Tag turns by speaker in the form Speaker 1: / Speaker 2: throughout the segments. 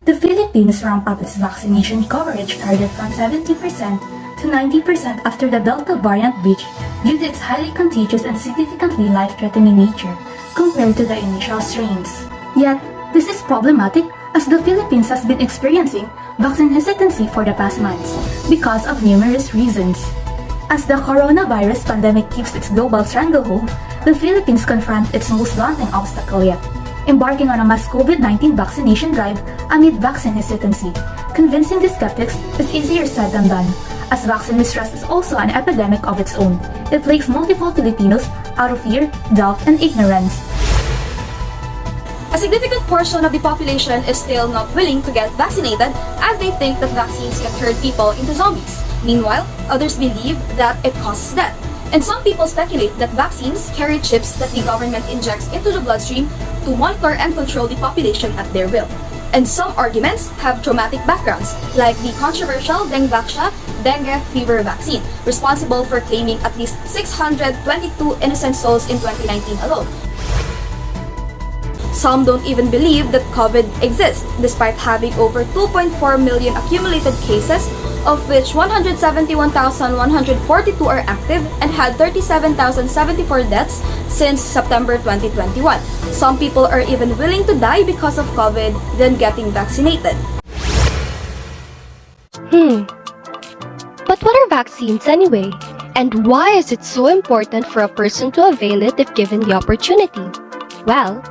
Speaker 1: The Philippines ramped up its vaccination coverage target from 70% to 90% after the Delta variant breach due to its highly contagious and significantly life-threatening nature compared to the initial strains. Yet, this is problematic as the Philippines has been experiencing vaccine hesitancy for the past months because of numerous reasons. As the coronavirus pandemic keeps its global stranglehold, the Philippines confront its most daunting obstacle yet, embarking on a mass COVID-19 vaccination drive amid vaccine hesitancy. Convincing the skeptics is easier said than done, as vaccine mistrust is also an epidemic of its own. It plagues multiple Filipinos out of fear, doubt, and ignorance.
Speaker 2: A significant portion of the population is still not willing to get vaccinated as they think that vaccines can turn people into zombies. Meanwhile, others believe that it causes death. And some people speculate that vaccines carry chips that the government injects into the bloodstream to monitor and control the population at their will. And some arguments have traumatic backgrounds, like the controversial 𝘭𝘪𝘨𝘢𝘍𝑢𝘍 fever vaccine, responsible for claiming at least 622 innocent souls in 2019 alone. Some don't even believe that COVID exists, despite having over 2.4 million accumulated cases, of which 171,142 are active and had 37,074 deaths since September 2021. Some people are even willing to die because of COVID than getting vaccinated.
Speaker 3: But what are vaccines anyway? And why is it so important for a person to avail it if given the opportunity? Well,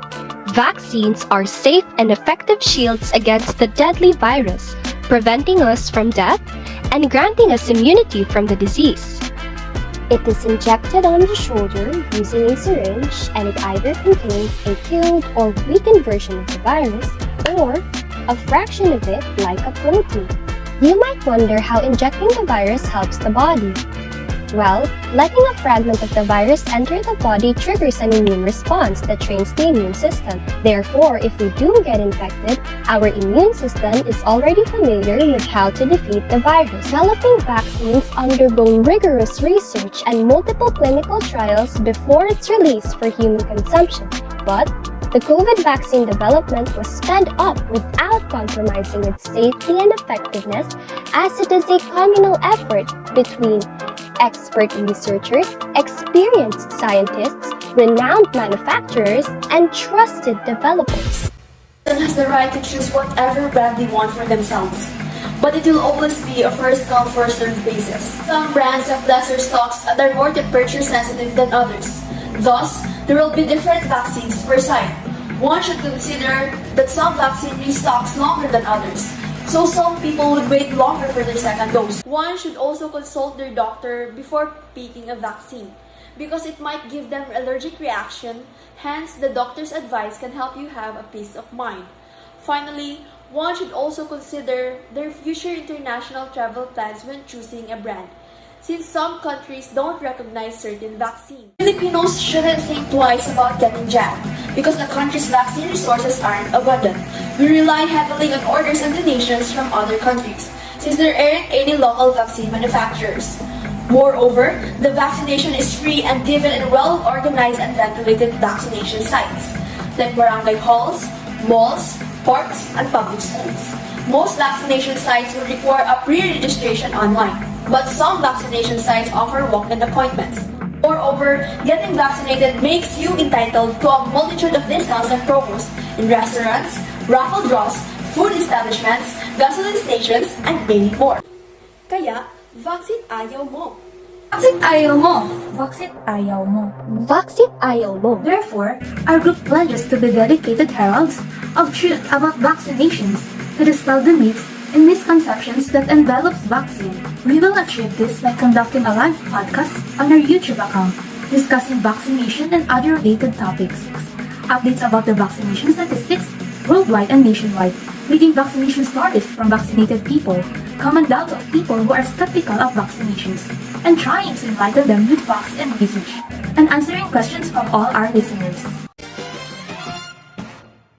Speaker 3: vaccines are safe and effective shields against the deadly virus, preventing us from death and granting us immunity from the disease. It is injected on the shoulder using a syringe, and it either contains a killed or weakened version of the virus or a fraction of it like a protein. You might wonder how injecting the virus helps the body. Well, letting a fragment of the virus enter the body triggers an immune response that trains the immune system. Therefore, if we do get infected, our immune system is already familiar with how to defeat the virus. Developing vaccines undergo rigorous research and multiple clinical trials before its release for human consumption. But the COVID vaccine development was sped up without compromising its safety and effectiveness, as it is a communal effort between expert researchers, experienced scientists, renowned manufacturers, and trusted developers.
Speaker 1: Person has the right to choose whatever brand they want for themselves, but it will always be a first-come, first-served basis. Some brands have lesser stocks and are more temperature sensitive than others. Thus, there will be different vaccines per site. One should consider that some vaccine restocks longer than others, so some people would wait longer for their second dose. One should also consult their doctor before picking a vaccine, because it might give them allergic reaction. Hence, the doctor's advice can help you have a peace of mind. Finally, one should also consider their future international travel plans when choosing a brand, since some countries don't recognize certain vaccines. Filipinos shouldn't think twice about getting jabbed, because the country's vaccine resources aren't abundant. We rely heavily on orders and donations from other countries, since there aren't any local vaccine manufacturers. Moreover, the vaccination is free and given in well-organized and ventilated vaccination sites, like barangay halls, malls, parks, and public schools. Most vaccination sites will require a pre-registration online, but some vaccination sites offer walk-in appointments. Moreover, getting vaccinated makes you entitled to a multitude of discounts and promos in restaurants, raffle draws, food establishments, gasoline stations, and many more. Kaya, VAXit Ayaw mo! VAXit Ayaw mo! VAXit Ayaw mo!
Speaker 3: VAXit Ayaw mo!
Speaker 1: Therefore, our group pledges to be dedicated heralds of truth about vaccinations to dispel the myths and misconceptions that envelops vaccine. We will achieve this by conducting a live podcast on our YouTube account, discussing vaccination and other related topics, updates about the vaccination statistics worldwide and nationwide, reading vaccination stories from vaccinated people, common doubts of people who are skeptical of vaccinations, and trying to enlighten them with facts and research, and answering questions from all our listeners.